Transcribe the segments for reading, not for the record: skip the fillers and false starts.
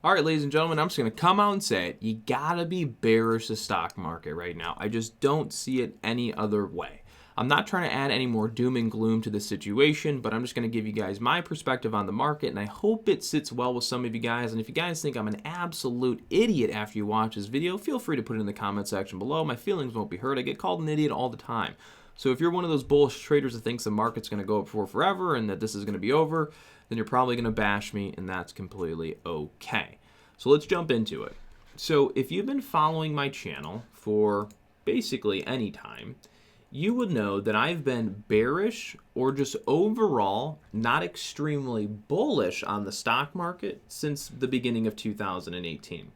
All right, ladies and gentlemen, I'm just going to come out and say it. You got to be bearish the stock market right now. I just don't see it any other way. I'm not trying to add any more doom and gloom to the situation, but I'm just going to give you guys my perspective on the market, and I hope it sits well with some of you guys. And if you guys think I'm an absolute idiot after you watch this video, feel free to put it in the comment section below. My feelings won't be hurt. I get called an idiot all the time. So if you're one of those bullish traders that thinks the market's going to go up for forever and that this is going to be over, then you're probably going to bash me, and that's completely okay. So let's jump into it. So if you've been following my channel for basically any time, you would know that I've been bearish or just overall not extremely bullish on the stock market since the beginning of 2018.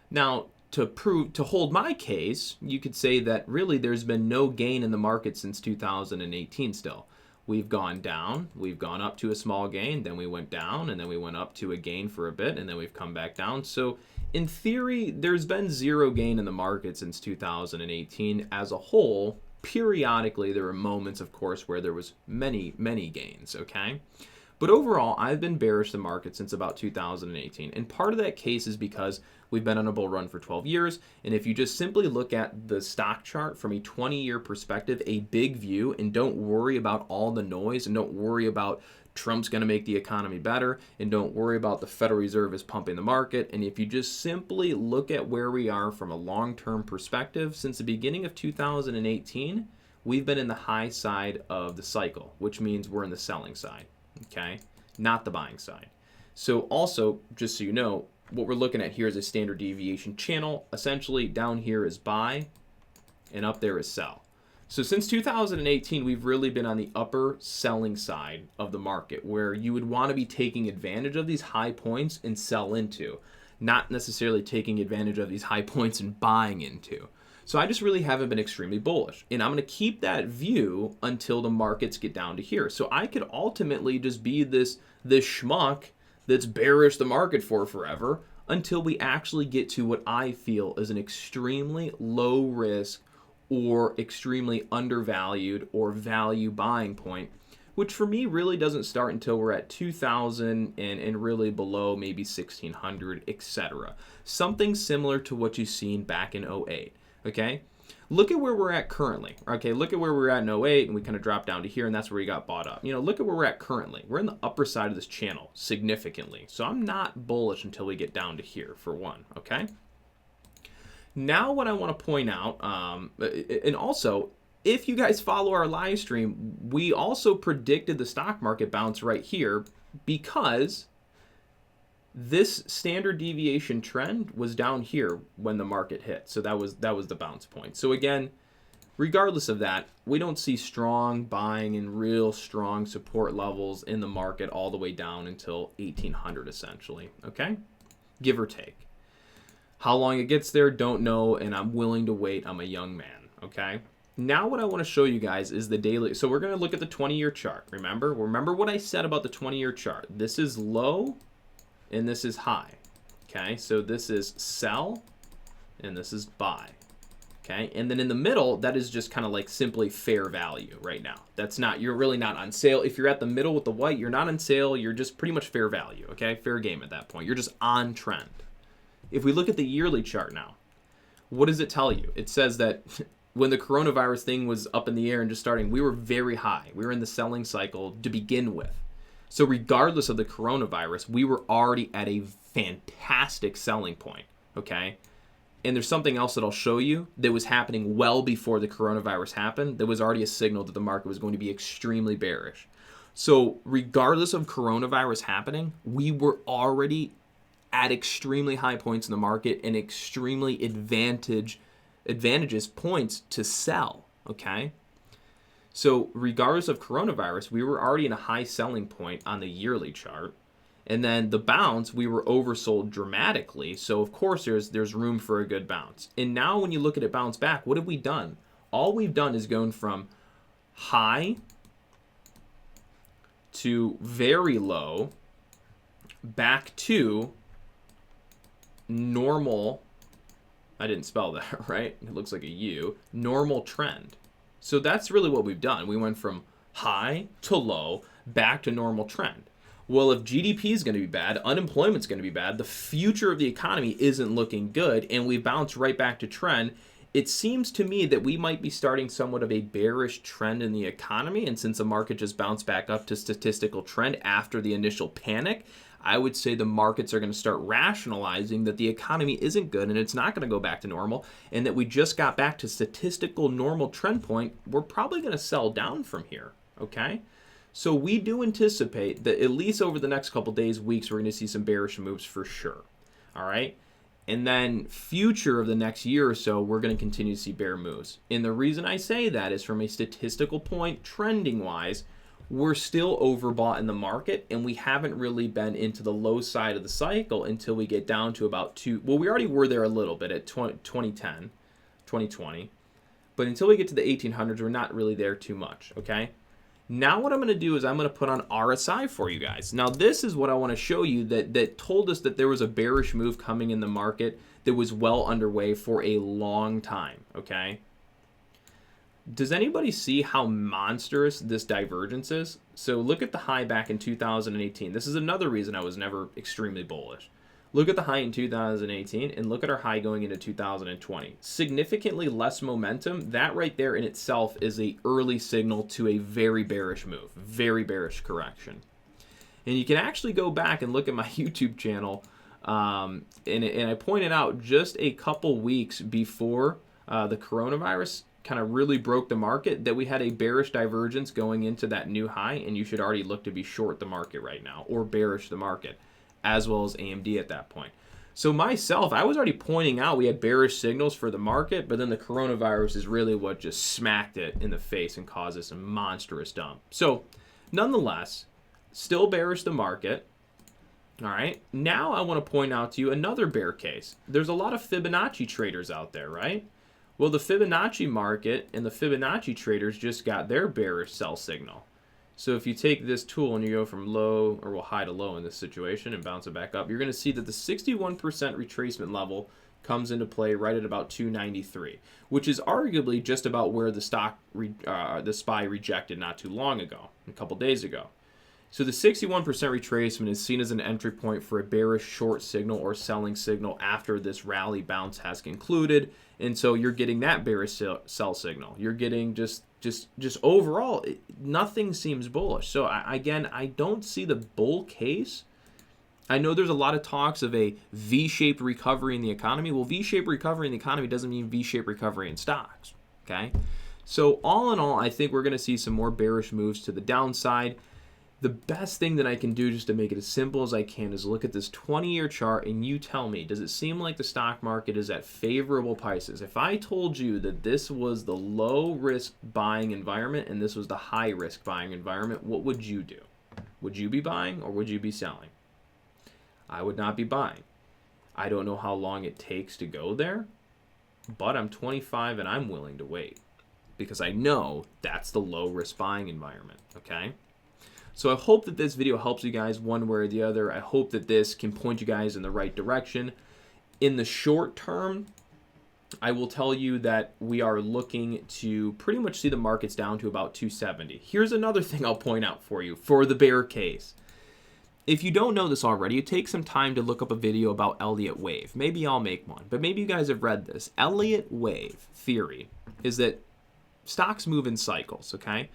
Now, to hold my case, you could say that really there's been no gain in the market since 2018 still. We've gone down, we've gone up to a small gain, then we went down, and then we went up to a gain for a bit, and then we've come back down. So in theory, there's been zero gain in the market since 2018 as a whole. Periodically, there were moments, of course, where there was many gains, okay? But overall, I've been bearish the market since about 2018. And part of that case is because we've been on a bull run for 12 years. And if you just simply look at the stock chart from a 20-year perspective, a big view, and don't worry about all the noise, and don't worry about Trump's going to make the economy better, and don't worry about the Federal Reserve is pumping the market. And if you just simply look at where we are from a long-term perspective, since the beginning of 2018, we've been in the high side of the cycle, which means we're in the selling side. Okay, not the buying side. So also, just so you know, what we're looking at here is a standard deviation channel. Essentially, down here is buy, and up there is sell. So since 2018, we've really been on the upper selling side of the market, where you would want to be taking advantage of these high points and sell into, not necessarily taking advantage of these high points and buying into. So I just really haven't been extremely bullish. And I'm going to keep that view until the markets get down to here. So I could ultimately just be this schmuck that's bearish the market for forever until we actually get to what I feel is an extremely low risk or extremely undervalued or value buying point, which for me really doesn't start until we're at 2,000 and really below maybe 1,600, etc. Something similar to what you've seen back in 08. Okay, look at where we're at currently. Okay, look at where we were at in 08, and we kind of dropped down to here, and that's where we got bought up. You know, look at where we're at currently. We're in the upper side of this channel significantly. So I'm not bullish until we get down to here, for one. Okay. Now, what I want to point out, and also, if you guys follow our live stream, we also predicted the stock market bounce right here because this standard deviation trend was down here when the market hit. So that was the bounce point. So again, regardless of that, we don't see strong buying and real strong support levels in the market all the way down until 1,800 essentially, okay? Give or take. How long it gets there, don't know, and I'm willing to wait. I'm a young man, okay? Now what I want to show you guys is the daily. So we're going to look at the 20-year chart. Remember what I said about the 20-year chart. This is low and this is high, okay? So this is sell, and this is buy, okay? And then in the middle, that is just kind of like simply fair value right now. That's not, you're really not on sale. If you're at the middle with the white, you're not on sale. You're just pretty much fair value, okay? Fair game at that point. You're just on trend. If we look at the yearly chart now, what does it tell you? It says that when the coronavirus thing was up in the air and just starting, we were very high. We were in the selling cycle to begin with. So regardless of the coronavirus, we were already at a fantastic selling point, okay? And there's something else that I'll show you that was happening well before the coronavirus happened. That was already a signal that the market was going to be extremely bearish. So regardless of coronavirus happening, we were already at extremely high points in the market and extremely advantageous points to sell, okay? So regardless of coronavirus, we were already in a high selling point on the yearly chart. And then the bounce, we were oversold dramatically. So of course there's room for a good bounce. And now when you look at it bounce back, what have we done? All we've done is gone from high to very low back to normal. I didn't spell that right. It looks like a U. Normal trend. So that's really what we've done. We went from high to low back to normal trend. Well, if GDP is going to be bad, unemployment's going to be bad, the future of the economy isn't looking good, and we bounce right back to trend, it seems to me that we might be starting somewhat of a bearish trend in the economy. And since the market just bounced back up to statistical trend after the initial panic, I would say the markets are going to start rationalizing that the economy isn't good and it's not going to go back to normal, and that we just got back to statistical normal trend point. We're probably going to sell down from here, okay? So we do anticipate that at least over the next couple days, weeks, we're going to see some bearish moves for sure, all right? And then future of the next year or so, we're going to continue to see bear moves. And the reason I say that is from a statistical point, trending-wise, we're still overbought in the market, and we haven't really been into the low side of the cycle until we get down to about well, we already were there a little bit at 2010, 2020. But until we get to the 1800s, we're not really there too much, okay? Now what I'm going to do is I'm going to put on RSI for you guys. Now this is what I want to show you that told us that there was a bearish move coming in the market that was well underway for a long time, okay? Does anybody see how monstrous this divergence is? So look at the high back in 2018. This is another reason I was never extremely bullish. Look at the high in 2018 and look at our high going into 2020. Significantly less momentum. That right there in itself is an early signal to a very bearish move, very bearish correction. And you can actually go back and look at my YouTube channel, and I pointed out just a couple weeks before the coronavirus kind of really broke the market that we had a bearish divergence going into that new high, and you should already look to be short the market right now or bearish the market, as well as AMD at that point. So myself, I was already pointing out we had bearish signals for the market, but then the coronavirus is really what just smacked it in the face and caused us a monstrous dump. So nonetheless, still bearish the market. All right, now I want to point out to you another bear case. There's a lot of Fibonacci traders out there, right? Well, the Fibonacci market and the Fibonacci traders just got their bearish sell signal. So if you take this tool and you go from low, or well, high to low in this situation and bounce it back up, you're going to see that the 61% retracement level comes into play right at about 293, which is arguably just about where the the SPY rejected not too long ago, a couple days ago. So the 61% retracement is seen as an entry point for a bearish short signal or selling signal after this rally bounce has concluded. And so you're getting that bearish sell signal. You're getting just overall, nothing seems bullish. So again, I don't see the bull case. I know there's a lot of talks of a V-shaped recovery in the economy. Well, V-shaped recovery in the economy doesn't mean V-shaped recovery in stocks, okay? So all in all, I think we're going to see some more bearish moves to the downside. The best thing that I can do just to make it as simple as I can is look at this 20-year chart and you tell me, does it seem like the stock market is at favorable prices? If I told you that this was the low-risk buying environment and this was the high-risk buying environment, what would you do? Would you be buying or would you be selling? I would not be buying. I don't know how long it takes to go there, but I'm 25 and I'm willing to wait because I know that's the low-risk buying environment, okay? So I hope that this video helps you guys one way or the other. I hope that this can point you guys in the right direction. In the short term, I will tell you that we are looking to pretty much see the markets down to about 270. Here's another thing I'll point out for you for the bear case. If you don't know this already, you take some time to look up a video about Elliott wave. Maybe I'll make one, but maybe you guys have read this. Elliott wave theory is that stocks move in cycles, okay?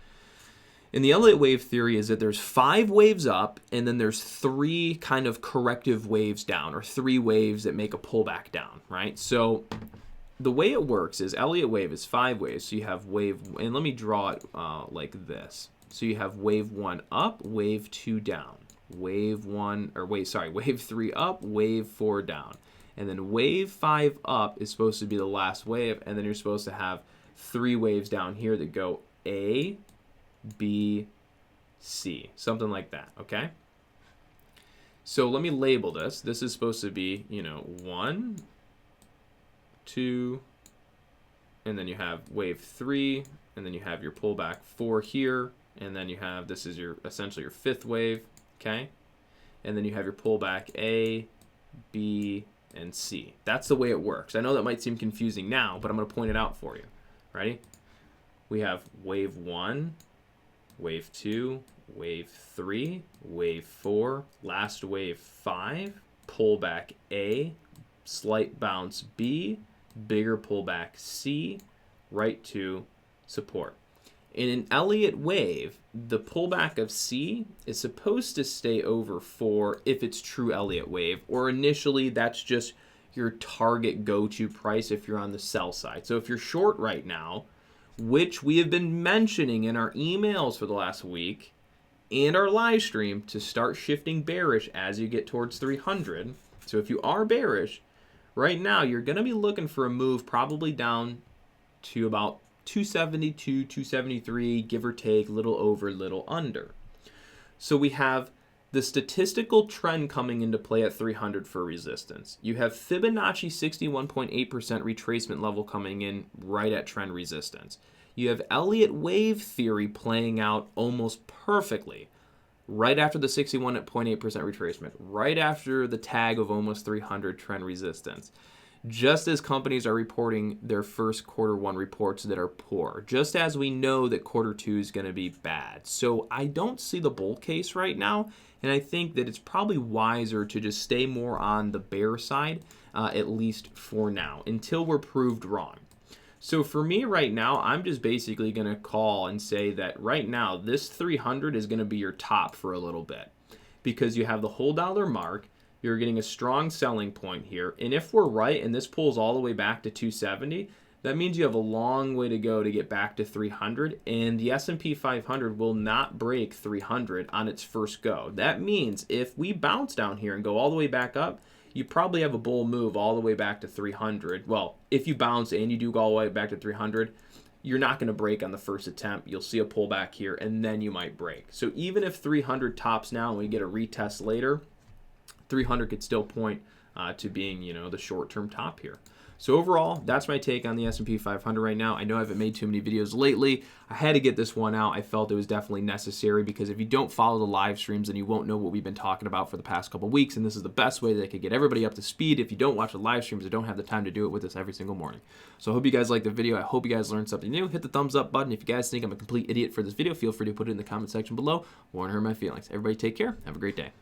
And the Elliott wave theory is that there's 5 waves up and then there's 3 kind of corrective waves down, or 3 waves that make a pullback down, right? So the way it works is Elliott wave is 5 waves. So you have wave, and let me draw it like this. So you have wave 1 up, wave 2 down, wave 3 up, wave 4 down. And then wave 5 up is supposed to be the last wave, and then you're supposed to have 3 waves down here that go A, B, C, something like that, okay? So let me label this. This is supposed to be, 1, 2, and then you have wave 3, and then you have your pullback 4 here, and then you have, this is essentially your 5th wave, okay? And then you have your pullback A, B, and C. That's the way it works. I know that might seem confusing now, but I'm going to point it out for you. Ready? We have wave 1, wave 2, wave 3, wave 4, last wave 5, pullback A, slight bounce B, bigger pullback C, right to support. In an Elliott wave, the pullback of C is supposed to stay over 4 if it's true Elliott wave, or initially that's just your target go-to price if you're on the sell side. So if you're short right now, which we have been mentioning in our emails for the last week and our live stream to start shifting bearish as you get towards 300. So if you are bearish, right now you're going to be looking for a move probably down to about 272, 273, give or take, little over, little under. So we have the statistical trend coming into play at 300 for resistance. You have Fibonacci 61.8% retracement level coming in right at trend resistance. You have Elliott wave theory playing out almost perfectly right after the 61.8% retracement, right after the tag of almost 300 trend resistance. Just as companies are reporting their first quarter one reports that are poor, just as we know that quarter two is going to be bad. So I don't see the bull case right now, and I think that it's probably wiser to just stay more on the bear side, at least for now, until we're proved wrong. So for me right now, I'm just basically going to call and say that right now, this 300 is going to be your top for a little bit, because you have the whole dollar mark. You're getting a strong selling point here. And if we're right and this pulls all the way back to 270, that means you have a long way to go to get back to 300. And the S&P 500 will not break 300 on its first go. That means if we bounce down here and go all the way back up, you probably have a bull move all the way back to 300. Well, if you bounce and you do go all the way back to 300, you're not going to break on the first attempt. You'll see a pullback here and then you might break. So even if 300 tops now and we get a retest later, 300 could still point to being, the short-term top here. So overall, that's my take on the S&P 500 right now. I know I haven't made too many videos lately. I had to get this one out. I felt it was definitely necessary because if you don't follow the live streams, then you won't know what we've been talking about for the past couple weeks, and this is the best way that I could get everybody up to speed. If you don't watch the live streams or don't have the time to do it with us every single morning. So I hope you guys liked the video. I hope you guys learned something new. Hit the thumbs up button. If you guys think I'm a complete idiot for this video, feel free to put it in the comment section below. Won't hurt my feelings. Everybody take care. Have a great day.